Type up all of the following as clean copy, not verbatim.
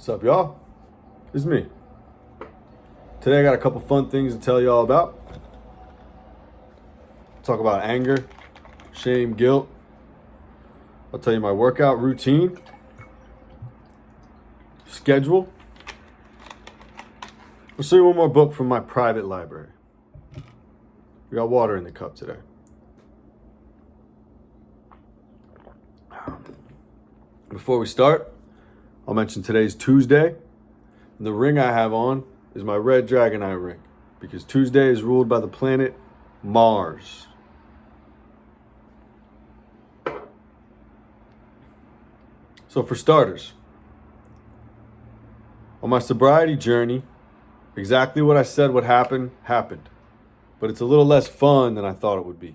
What's up, y'all? It's me. Today I got a couple fun things to tell you all about. Talk about anger, shame, guilt. I'll tell you my workout routine, schedule. I'll show you one more book from my private library. We got water in the cup today. Before we start, I'll mention today's Tuesday. And the ring I have on is my red dragonite ring, because Tuesday is ruled by the planet Mars. So for starters, on my sobriety journey, exactly what I said would happen, happened. But it's a little less fun than I thought it would be.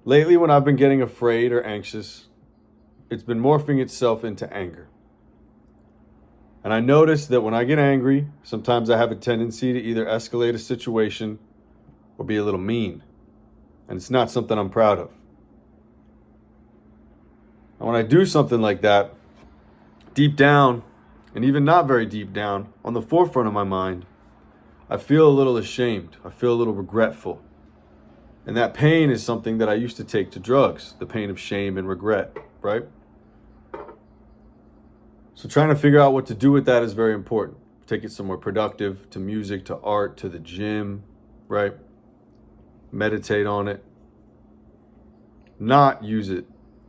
Lately, when I've been getting afraid or anxious, it's been morphing itself into anger. And I noticed that when I get angry, sometimes I have a tendency to either escalate a situation or be a little mean. And it's not something I'm proud of. And when I do something like that, deep down, and even not very deep down, on the forefront of my mind, I feel a little ashamed. I feel a little regretful. And that pain is something that I used to take to drugs, the pain of shame and regret, right? So trying to figure out what to do with that is very important. Take it somewhere productive, to music, to art, to the gym, right? Meditate on it. Not use it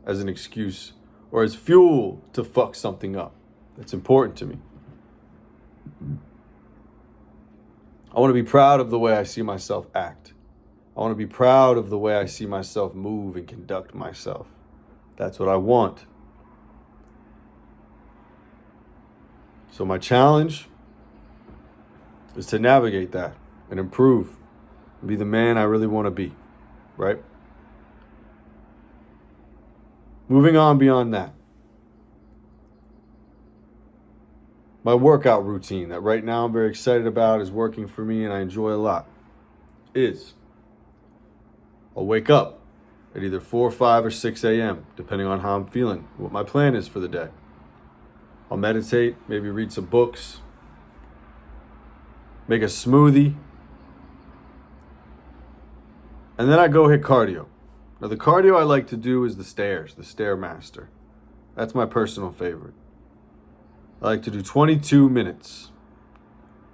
as an excuse or as fuel to fuck something up. That's important to me. I want to be proud of the way I see myself act. I want to be proud of the way I see myself move and conduct myself. That's what I want. So my challenge is to navigate that and improve and be the man I really want to be, right? Moving on beyond that. My workout routine that right now I'm very excited about, is working for me and I enjoy a lot, is I'll wake up at either 4, 5, or 6 a.m., depending on how I'm feeling, what my plan is for the day. I'll meditate, maybe read some books, make a smoothie, and then I go hit cardio. Now the cardio I like to do is the stairs, the Stairmaster. That's my personal favorite. I like to do 22 minutes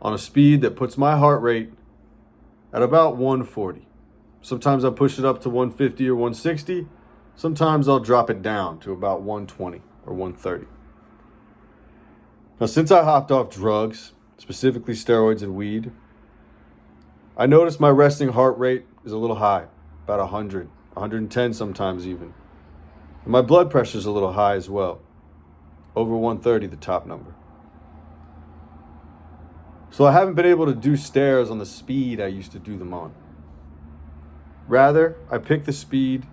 on a speed that puts my heart rate at about 140. Sometimes I push it up to 150 or 160. Sometimes I'll drop it down to about 120 or 130. Now, since I hopped off drugs, specifically steroids and weed, I noticed my resting heart rate is a little high, about 100, 110 sometimes even. And my blood pressure is a little high as well, over 130, the top number. So I haven't been able to do stairs on the speed I used to do them on. Rather, I pick the speed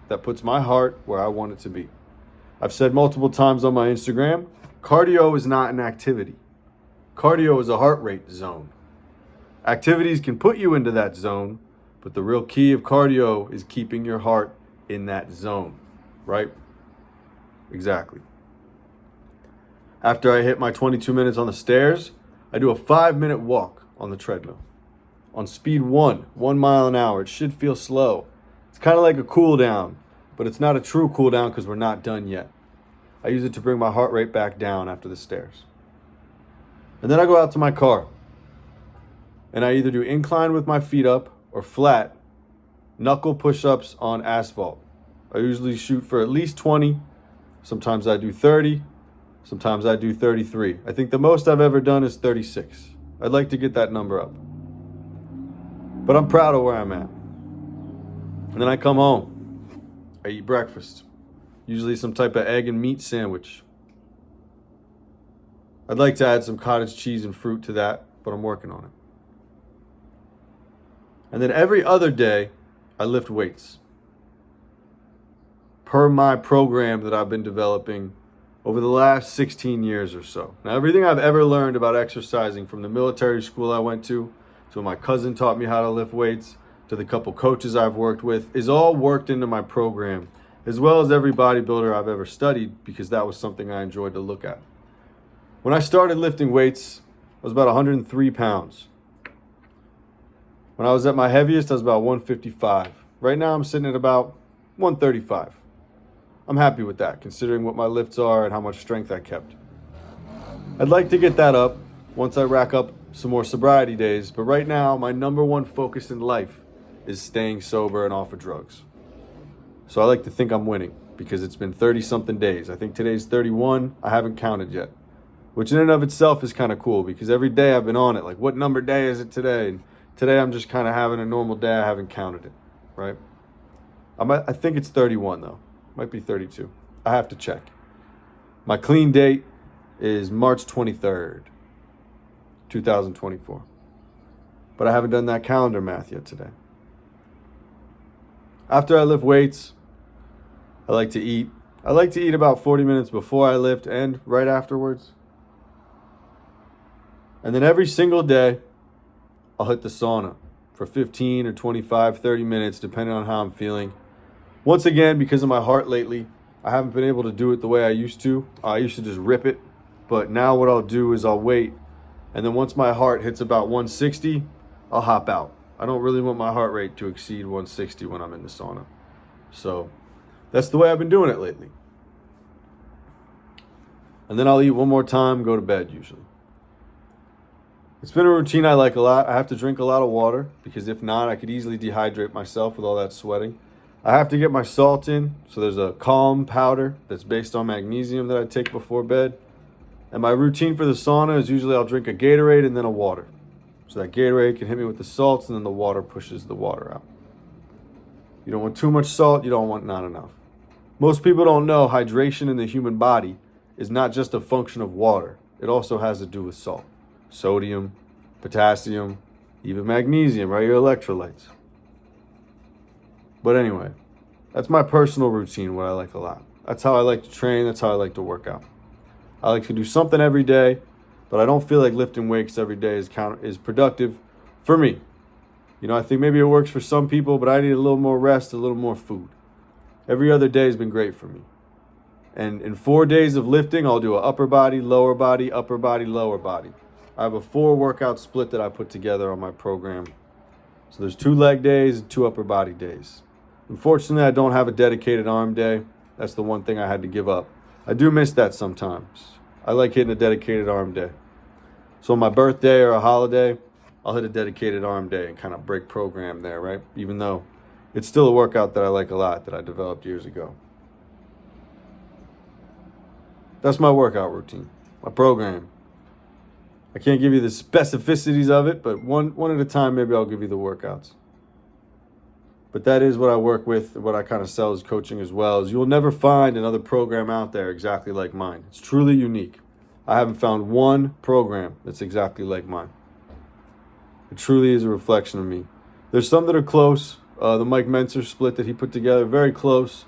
that puts my heart where I want it to be. I've said multiple times on my Instagram, cardio is not an activity. Cardio is a heart rate zone. Activities can put you into that zone, but the real key of cardio is keeping your heart in that zone, right? Exactly. After I hit my 22 minutes on the stairs, I do a 5-minute walk on the treadmill. On speed 1 mile an hour. It should feel slow. It's kind of like a cool down, but it's not a true cool down because we're not done yet. I use it to bring my heart rate back down after the stairs. And then I go out to my car. And I either do incline with my feet up or flat knuckle push-ups on asphalt. I usually shoot for at least 20. Sometimes I do 30. Sometimes I do 33. I think the most I've ever done is 36. I'd like to get that number up. But I'm proud of where I'm at. And then I come home. I eat breakfast. Usually some type of egg and meat sandwich. I'd like to add some cottage cheese and fruit to that, but I'm working on it. And then every other day, I lift weights. Per my program that I've been developing over the last 16 years or so. Now, everything I've ever learned about exercising, from the military school I went to my cousin taught me how to lift weights, to the couple coaches I've worked with, is all worked into my program, as well as every bodybuilder I've ever studied, because that was something I enjoyed to look at. When I started lifting weights, I was about 103 pounds. When I was at my heaviest, I was about 155. Right now, I'm sitting at about 135. I'm happy with that, considering what my lifts are and how much strength I kept. I'd like to get that up once I rack up some more sobriety days, but right now, my number one focus in life is staying sober and off of drugs. So I like to think I'm winning because it's been 30-something days. I think today's 31. I haven't counted yet, which in and of itself is kind of cool because every day I've been on it. Like, what number day is it today? And today I'm just kind of having a normal day. I haven't counted it, right? I think it's 31 though. Might be 32. I have to check. My clean date is March 23rd, 2024. But I haven't done that calendar math yet today. After I lift weights, I like to eat. I like to eat about 40 minutes before I lift and right afterwards. And then every single day, I'll hit the sauna for 15 or 25, 30 minutes, depending on how I'm feeling. Once again, because of my heart lately, I haven't been able to do it the way I used to. I used to just rip it. But now what I'll do is I'll wait. And then once my heart hits about 160, I'll hop out. I don't really want my heart rate to exceed 160 when I'm in the sauna. So that's the way I've been doing it lately. And then I'll eat one more time, go to bed usually. It's been a routine I like a lot. I have to drink a lot of water because if not, I could easily dehydrate myself with all that sweating. I have to get my salt in. So there's a calm powder that's based on magnesium that I take before bed. And my routine for the sauna is usually I'll drink a Gatorade and then a water. So that Gatorade can hit me with the salts and then the water pushes the water out. You don't want too much salt, you don't want not enough. Most people don't know hydration in the human body is not just a function of water. It also has to do with salt. Sodium, potassium, even magnesium, right? Your electrolytes. But anyway, that's my personal routine, what I like a lot. That's how I like to train, that's how I like to work out. I like to do something every day, but I don't feel like lifting weights every day is productive for me. You know, I think maybe it works for some people, but I need a little more rest, a little more food. Every other day has been great for me. And in 4 days of lifting, I'll do an upper body, lower body, upper body, lower body. I have a 4 workout split that I put together on my program. So there's 2 leg days and 2 upper body days. Unfortunately, I don't have a dedicated arm day. That's the one thing I had to give up. I do miss that sometimes. I like hitting a dedicated arm day. So on my birthday or a holiday, I'll hit a dedicated arm day and kind of break program there, right? Even though it's still a workout that I like a lot that I developed years ago. That's my workout routine, my program. I can't give you the specificities of it, but one at a time, maybe I'll give you the workouts. But that is what I work with, what I kind of sell as coaching as well, is you'll never find another program out there exactly like mine. It's truly unique. I haven't found one program that's exactly like mine. It truly is a reflection of me. There's some that are close. The Mike Mentzer split that he put together, very close.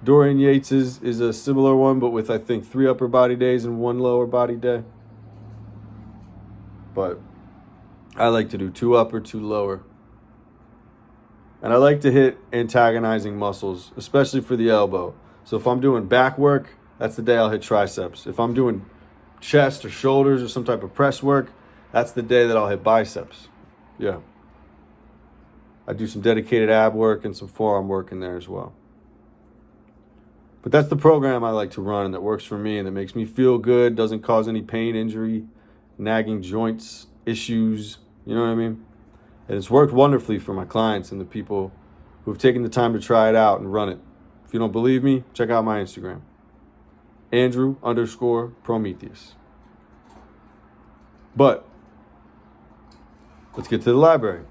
Dorian Yates's is a similar one, but with, I think, 3 upper body days and 1 lower body day. But I like to do 2 upper, 2 lower. And I like to hit antagonizing muscles, especially for the elbow. So if I'm doing back work, that's the day I'll hit triceps. If I'm doing chest or shoulders or some type of press work, that's the day that I'll hit biceps. Yeah. I do some dedicated ab work and some forearm work in there as well. But that's the program I like to run and that works for me and that makes me feel good, doesn't cause any pain, injury, nagging joints, issues, you know what I mean? And it's worked wonderfully for my clients and the people who've taken the time to try it out and run it. If you don't believe me, check out my Instagram. Andrew_Prometheus. But let's get to the library.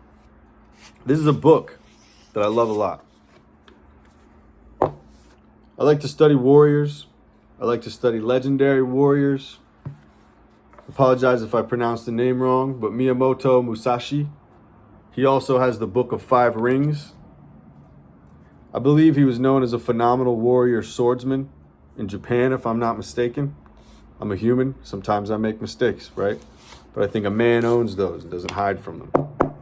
This is a book that I love a lot. I like to study warriors. I like to study legendary warriors. Apologize if I pronounced the name wrong, but Miyamoto Musashi. He also has the Book of 5 Rings. I believe he was known as a phenomenal warrior swordsman in Japan, if I'm not mistaken. I'm a human. Sometimes I make mistakes, right? But I think a man owns those and doesn't hide from them.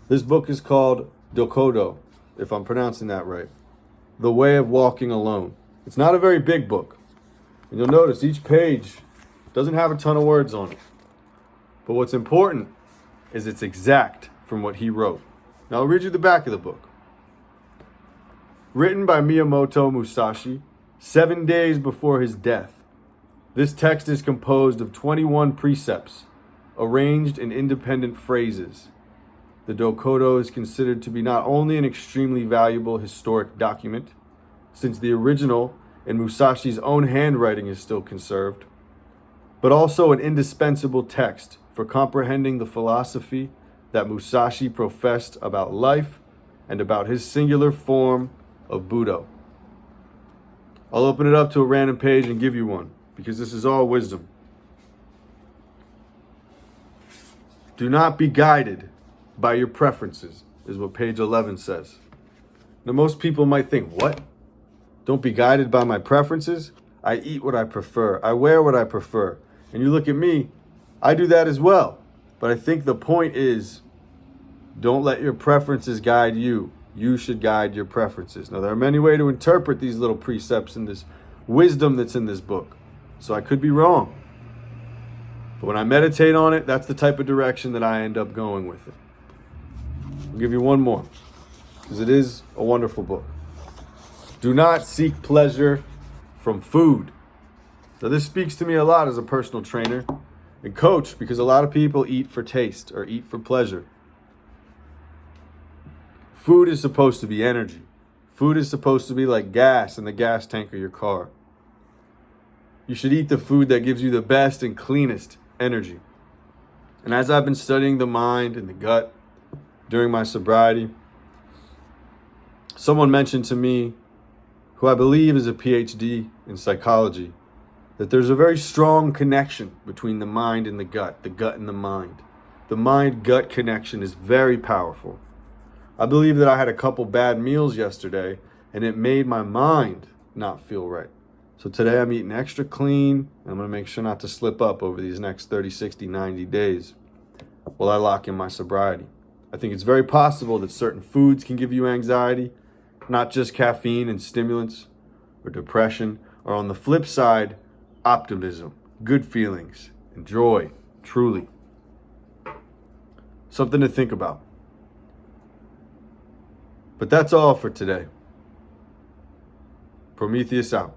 This book is called Dokkōdō, if I'm pronouncing that right. The Way of Walking Alone. It's not a very big book. And you'll notice each page Doesn't have a ton of words on it. But what's important is it's exact from what he wrote. Now I'll read you the back of the book. Written by Miyamoto Musashi 7 days before his death. This text is composed of 21 precepts, arranged in independent phrases. The Dokkōdō is considered to be not only an extremely valuable historic document, since the original in Musashi's own handwriting is still conserved, but also an indispensable text for comprehending the philosophy that Musashi professed about life and about his singular form of Buddho. I'll open it up to a random page and give you one, because this is all wisdom. Do not be guided by your preferences, is what page 11 says. Now, most people might think, what? Don't be guided by my preferences? I eat what I prefer. I wear what I prefer. And you look at me, I do that as well. But I think the point is, don't let your preferences guide you. You should guide your preferences. Now, there are many ways to interpret these little precepts and this wisdom that's in this book. So I could be wrong. But when I meditate on it, that's the type of direction that I end up going with it. I'll give you one more, because it is a wonderful book. Do not seek pleasure from food. Now, this speaks to me a lot as a personal trainer and coach, because a lot of people eat for taste or eat for pleasure. Food is supposed to be energy. Food is supposed to be like gas in the gas tank of your car. You should eat the food that gives you the best and cleanest energy. And as I've been studying the mind and the gut during my sobriety, someone mentioned to me, who I believe is a PhD in psychology, that there's a very strong connection between the mind and the gut and the mind. The mind-gut connection is very powerful. I believe that I had a couple bad meals yesterday, and it made my mind not feel right. So today I'm eating extra clean, and I'm going to make sure not to slip up over these next 30, 60, 90 days while I lock in my sobriety. I think it's very possible that certain foods can give you anxiety, not just caffeine and stimulants or depression, or on the flip side, optimism, good feelings, and joy, truly. Something to think about. But that's all for today. Prometheus out.